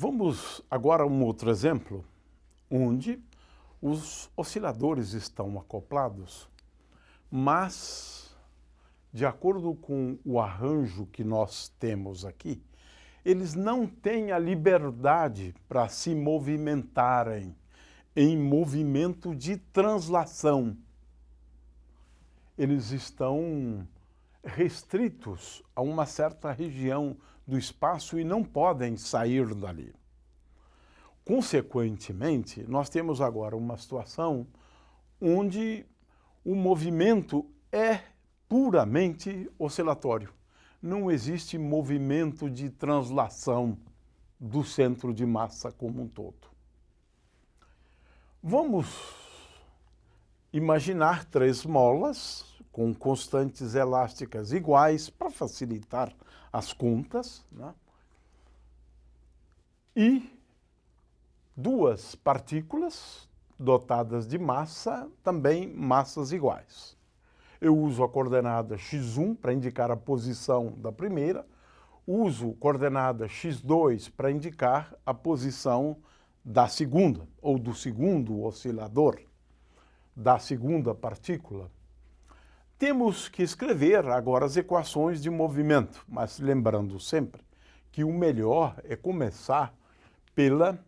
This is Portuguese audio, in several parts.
Vamos agora a um outro exemplo, onde os osciladores estão acoplados, mas, de acordo com o arranjo que nós temos aqui, eles não têm a liberdade para se movimentarem em movimento de translação. Eles estão restritos a uma certa região do espaço e não podem sair dali. Consequentemente, nós temos agora uma situação onde o movimento é puramente oscilatório. Não existe movimento de translação do centro de massa como um todo. Vamos imaginar 3 molas com constantes elásticas iguais para facilitar as contas, né? E 2 partículas dotadas de massa, também massas iguais. Eu uso a coordenada x1 para indicar a posição da primeira, uso coordenada x2 para indicar a posição da segunda, ou do segundo oscilador, da segunda partícula. Temos que escrever agora as equações de movimento, mas lembrando sempre que o melhor é começar pela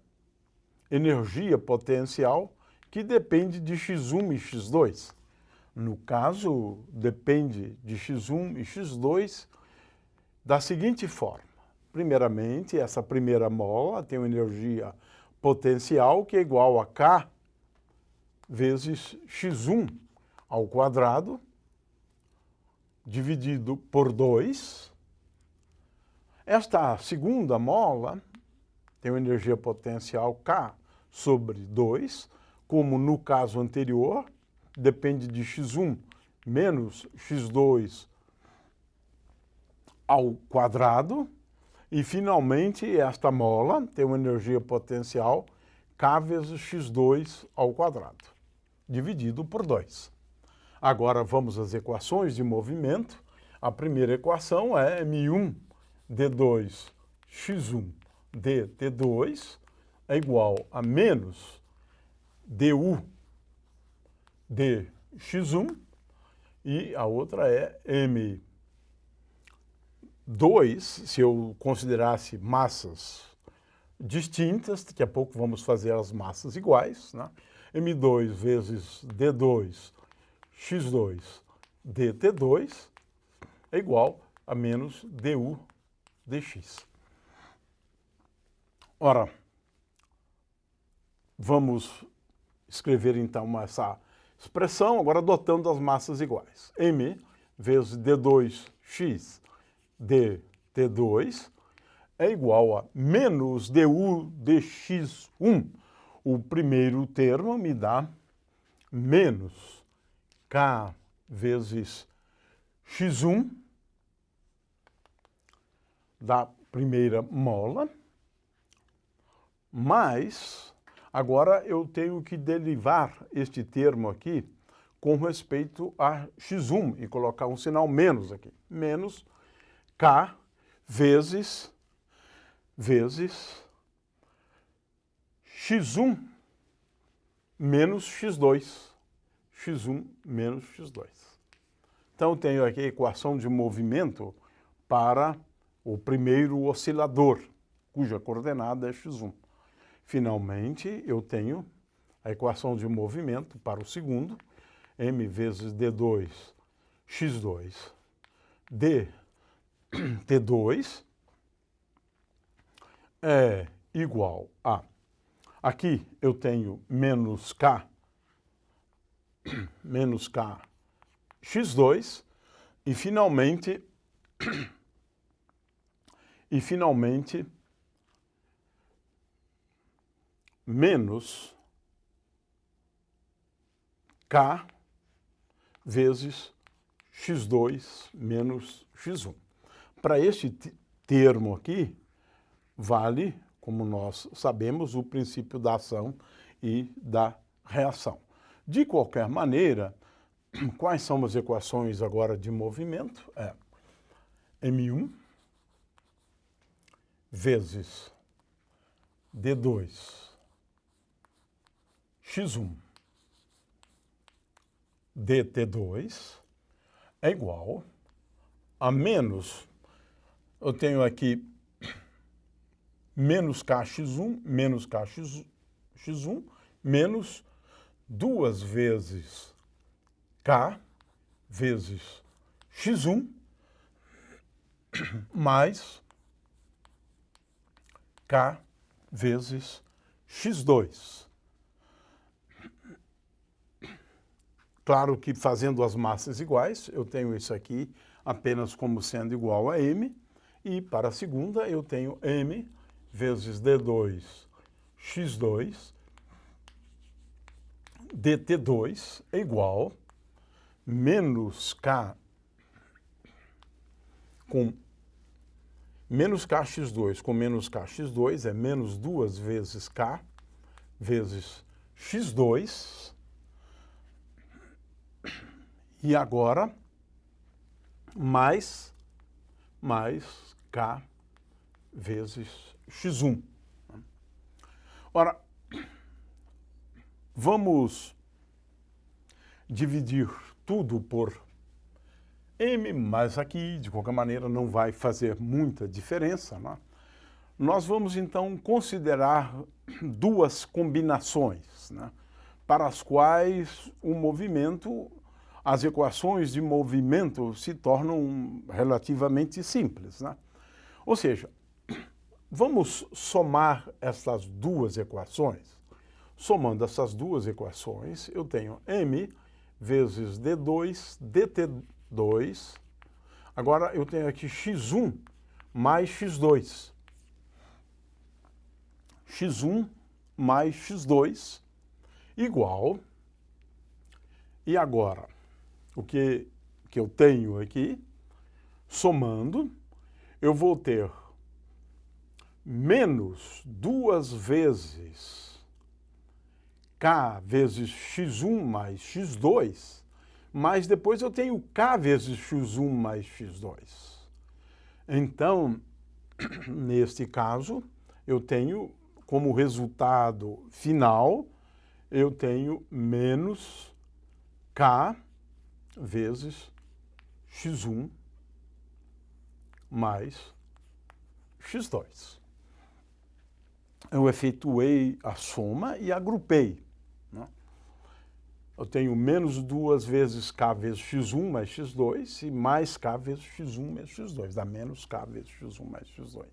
energia potencial, que depende de x1 e x2. No caso, depende de x1 e x2 da seguinte forma. Primeiramente, essa primeira mola tem uma energia potencial que é igual a K vezes x1 ao quadrado, dividido por 2. Esta segunda mola tem uma energia potencial K sobre 2, como no caso anterior, depende de x1 menos x2 ao quadrado. E, finalmente, esta mola tem uma energia potencial K vezes x2 ao quadrado, dividido por 2. Agora, vamos às equações de movimento. A primeira equação é m1 d2 x1 dt2 é igual a menos du dx1, e a outra é m2, se eu considerasse massas distintas, daqui a pouco vamos fazer as massas iguais, né? m2 vezes d2 x2 dt2 é igual a menos du dx. Ora, vamos escrever então essa expressão, agora adotando as massas iguais. m vezes d2x dt2 é igual a menos du dx1. O primeiro termo me dá menos K vezes x1 da primeira mola, mas agora eu tenho que derivar este termo aqui com respeito a x1 e colocar um sinal menos aqui. Menos K vezes x1 menos x2. x1 menos x2. Então, eu tenho aqui a equação de movimento para o primeiro oscilador, cuja coordenada é x1. Finalmente, eu tenho a equação de movimento para o segundo, m vezes d2 x2 dt2 é igual a... Aqui eu tenho menos K x2 e finalmente menos K vezes x2 menos x1. Para este termo aqui, vale, como nós sabemos, o princípio da ação e da reação. De qualquer maneira, quais são as equações agora de movimento? m1 vezes D2, x1, dt2 é igual a menos, eu tenho aqui menos kx1, menos kx1, menos 2 vezes k vezes x1 mais k vezes x2. Claro que fazendo as massas iguais, eu tenho isso aqui apenas como sendo igual a m, e para a segunda eu tenho m vezes d2 x2 dt2 é igual menos k com menos kx2 com menos kx2 é menos 2 vezes k vezes x2. E agora, mais k vezes x1. Ora, vamos dividir tudo por m, mas aqui, de qualquer maneira, não vai fazer muita diferença, né? Nós vamos, então, considerar duas combinações, né, para as quais o movimento, as equações de movimento se tornam relativamente simples, né? Ou seja, vamos somar essas duas equações. Somando essas duas equações, eu tenho m vezes d2 dt2. Agora eu tenho aqui x1 mais x2. x1 mais x2 igual. E agora, o que eu tenho aqui, somando, eu vou ter menos 2 vezes k vezes x1 mais x2, mas depois eu tenho k vezes x1 mais x2. Então, neste caso, eu tenho como resultado final, eu tenho menos k vezes x1 mais x2. Eu efetuei a soma e agrupei, né? Eu tenho menos 2 vezes k vezes x1 mais x2 e mais k vezes x1 mais x2. Dá menos k vezes x1 mais x2.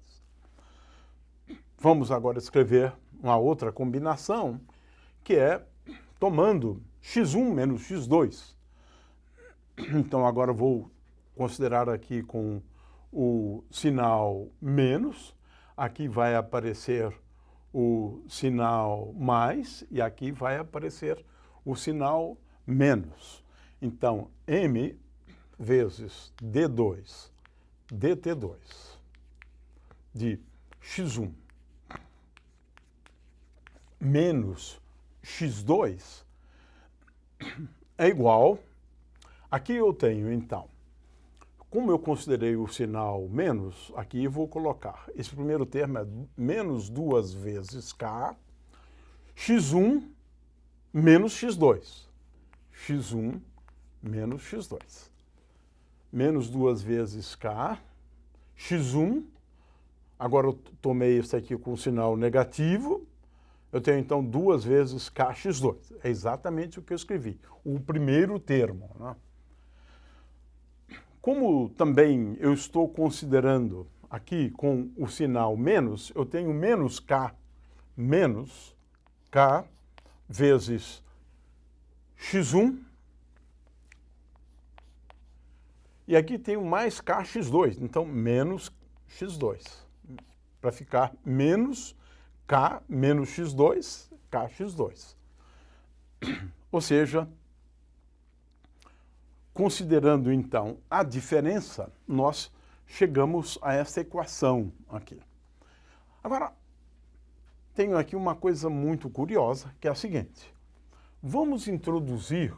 Vamos agora escrever uma outra combinação, que é tomando x1 menos x2. Então, agora vou considerar aqui com o sinal menos. Aqui vai aparecer o sinal mais e aqui vai aparecer o sinal menos. Então, m vezes d2 dt2 de x1 menos x2 é igual. Aqui eu tenho, então, como eu considerei o sinal menos, aqui eu vou colocar. Esse primeiro termo é menos 2 vezes k, x1 menos x2. x1 menos x2. Menos 2 vezes k, x1. Agora eu tomei isso aqui com o sinal negativo. Eu tenho, então, 2 vezes kx2. É exatamente o que eu escrevi. O primeiro termo, né? Como também eu estou considerando aqui com o sinal menos, eu tenho menos k vezes x1. E aqui tenho mais kx2, então menos x2. Para ficar menos k menos x2, kx2. Ou seja, considerando, então, a diferença, nós chegamos a essa equação aqui. Agora, tenho aqui uma coisa muito curiosa, que é a seguinte. Vamos introduzir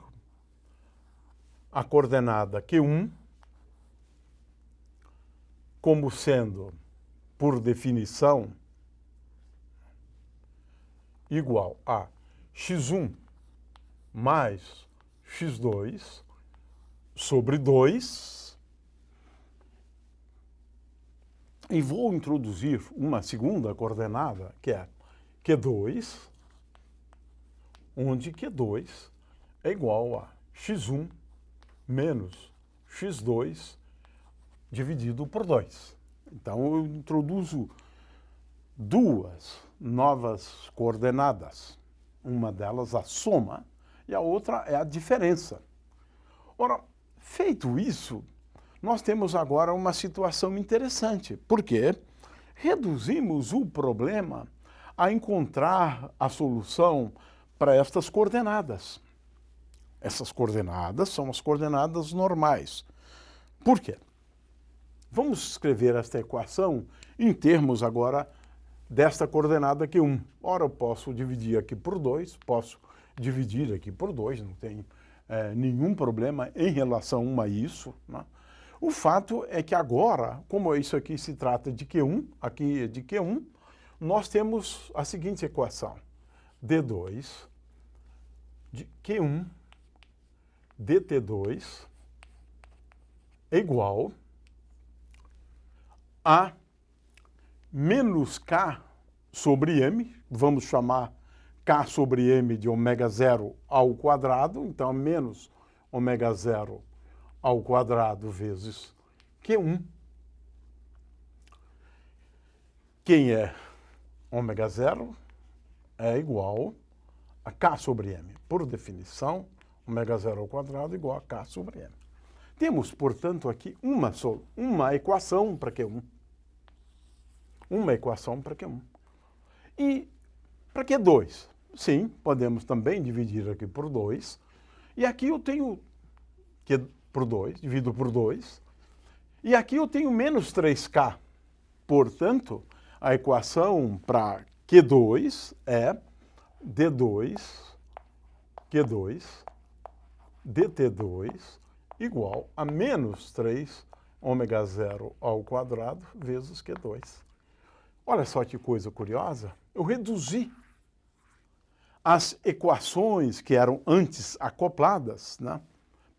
a coordenada Q1 como sendo, por definição, igual a x1 mais x2 sobre 2. E vou introduzir uma segunda coordenada, que é Q2, onde Q2 é igual a x1 menos x2 dividido por 2. Então, eu introduzo duas novas coordenadas. Uma delas a soma e a outra é a diferença. Ora, feito isso, nós temos agora uma situação interessante, porque reduzimos o problema a encontrar a solução para estas coordenadas. Essas coordenadas são as coordenadas normais. Por quê? Vamos escrever esta equação em termos agora desta coordenada Q1. Ora, eu posso dividir aqui por 2, posso dividir aqui por 2, não tem nenhum problema em relação a isso, né? O fato é que agora, como isso aqui se trata de Q1, aqui é de Q1, nós temos a seguinte equação. D2 de Q1 dt2 é igual a menos K sobre M, vamos chamar K sobre M de ômega 0 ao quadrado, então menos ômega 0 ao quadrado vezes Q1. Quem é ômega 0 é igual a K sobre M. Por definição, ômega 0 ao quadrado é igual a K sobre M. Temos, portanto, aqui uma equação para Q1. Uma equação para Q1. E para Q2? Sim, podemos também dividir aqui por 2. E aqui eu tenho Q por 2, divido por 2. E aqui eu tenho menos 3K. Portanto, a equação para Q2 é D2, Q2, dt2 igual a menos 3 ômega 0 ao quadrado vezes Q2. Olha só que coisa curiosa. Eu reduzi as equações que eram antes acopladas, né,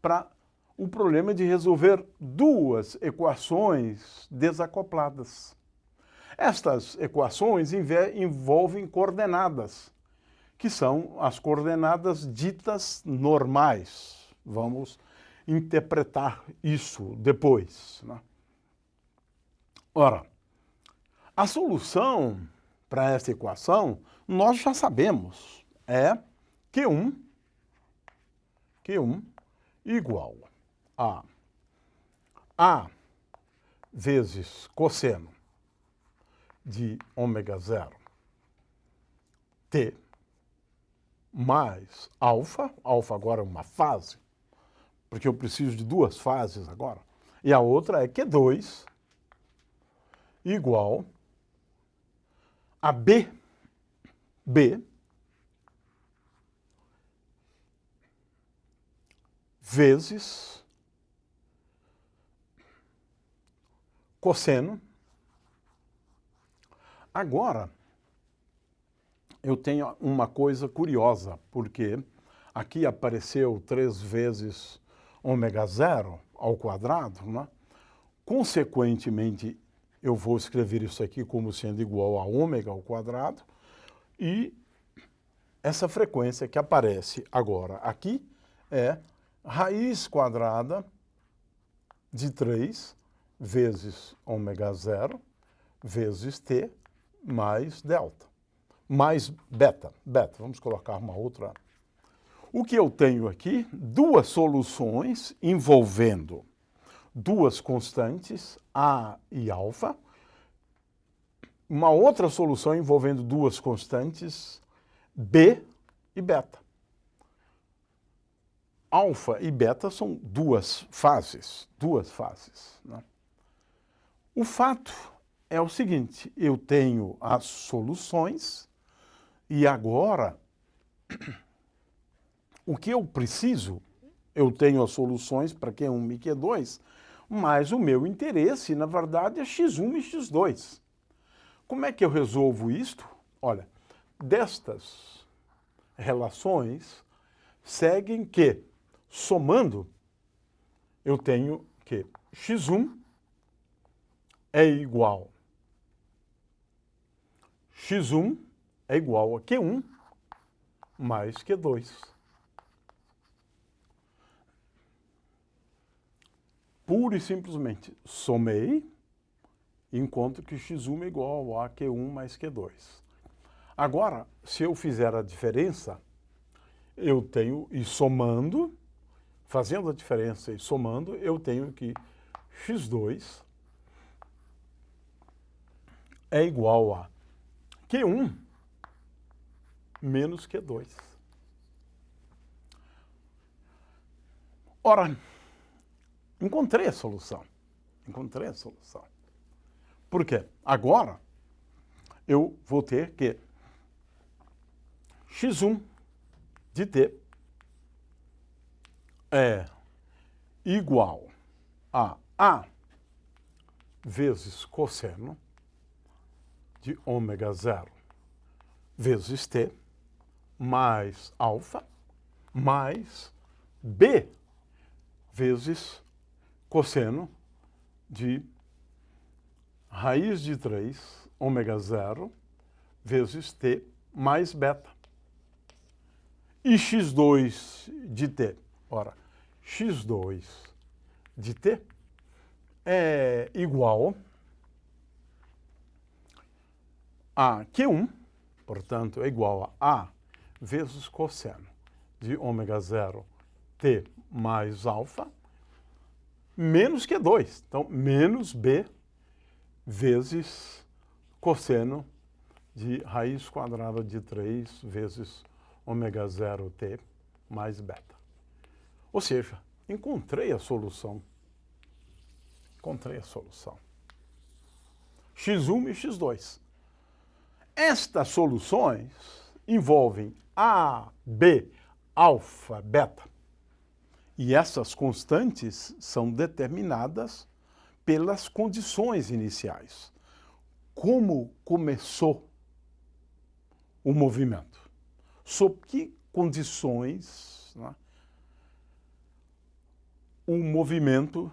para o problema de resolver duas equações desacopladas. Estas equações envolvem coordenadas, que são as coordenadas ditas normais. Vamos interpretar isso depois, né? Ora, a solução para essa equação nós já sabemos. É Q1 igual a A vezes cosseno de ômega 0 T mais alfa agora é uma fase, porque eu preciso de duas fases agora, e a outra é Q2 igual a B vezes cosseno. Agora, eu tenho uma coisa curiosa, porque aqui apareceu 3 vezes ômega 0 ao quadrado, né? Consequentemente, eu vou escrever isso aqui como sendo igual a ômega ao quadrado, e essa frequência que aparece agora aqui é raiz quadrada de 3 vezes ômega 0 vezes t mais delta, mais beta. Vamos colocar uma outra. O que eu tenho aqui? Duas soluções envolvendo duas constantes, A e alfa. Uma outra solução envolvendo duas constantes, B e beta. Alfa e beta são duas fases, né? O fato é o seguinte, eu tenho as soluções e agora o que eu preciso, eu tenho as soluções para Q1 e Q2, mas o meu interesse, na verdade, é x1 e x2. Como é que eu resolvo isto? Olha, destas relações seguem que, somando, eu tenho que x1 é igual x1 é igual a Q1 mais Q2. Pura e simplesmente somei e encontro que x1 é igual a Q1 mais Q2. Agora, se eu fizer a diferença, eu tenho, e somando, fazendo a diferença e somando, eu tenho que x2 é igual a Q1 menos Q2. Ora, encontrei a solução. Encontrei a solução. Por quê? Agora, eu vou ter que x1 de t é igual a A vezes cosseno de ômega 0 vezes t mais alfa mais B vezes cosseno de raiz de 3 ômega 0 vezes t mais beta. E x2 de t? Ora, x2 de t é igual a Q1, portanto, é igual a A vezes cosseno de ômega 0 t mais alfa, menos Q2. Então, menos B vezes cosseno de raiz quadrada de 3 vezes ômega 0 t mais beta. Ou seja, encontrei a solução. Encontrei a solução. x1 e x2. Estas soluções envolvem A, B, alfa, beta. E essas constantes são determinadas pelas condições iniciais. Como começou o movimento? Sob que condições, né, o movimento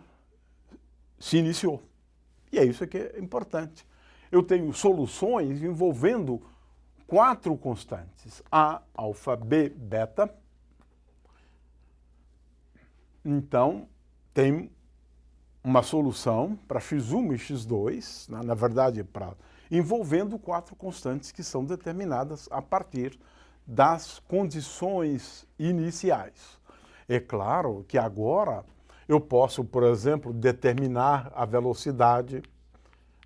se iniciou? E é isso que é importante. Eu tenho soluções envolvendo 4 constantes, A, alfa, B, beta. Então, tem uma solução para x1 e x2, né, na verdade, envolvendo 4 constantes que são determinadas a partir das condições iniciais. É claro que agora eu posso, por exemplo, determinar a velocidade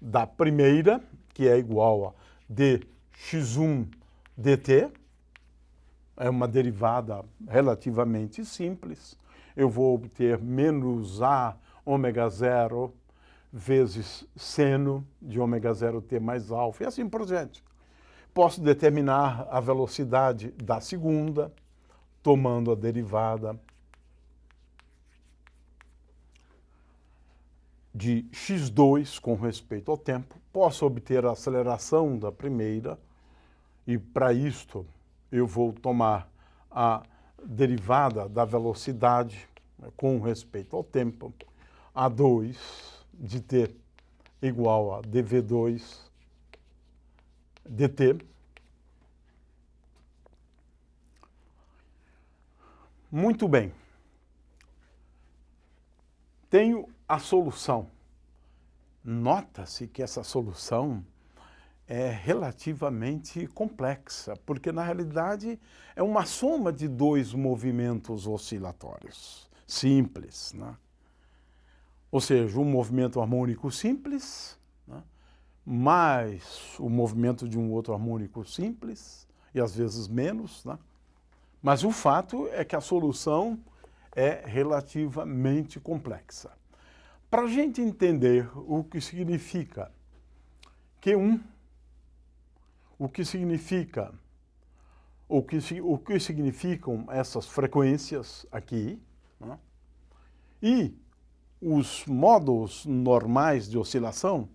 da primeira, que é igual a dx1 dt, é uma derivada relativamente simples. Eu vou obter menos A ômega 0 vezes seno de ômega 0 t mais alfa, e assim por diante. Posso determinar a velocidade da segunda, tomando a derivada de x2 com respeito ao tempo. Posso obter a aceleração da primeira, e para isto eu vou tomar a derivada da velocidade com respeito ao tempo, A2 de t igual a dv2 dt. Muito bem. Tenho a solução. Nota-se que essa solução é relativamente complexa, porque na realidade é uma soma de 2 movimentos oscilatórios simples, né? Ou seja, um movimento harmônico simples, né, mais o movimento de um outro harmônico simples, e às vezes menos, né? Mas o fato é que a solução é relativamente complexa. Para a gente entender o que significa Q1, o que significam essas frequências aqui, né, e os modos normais de oscilação,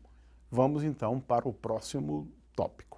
vamos então para o próximo tópico.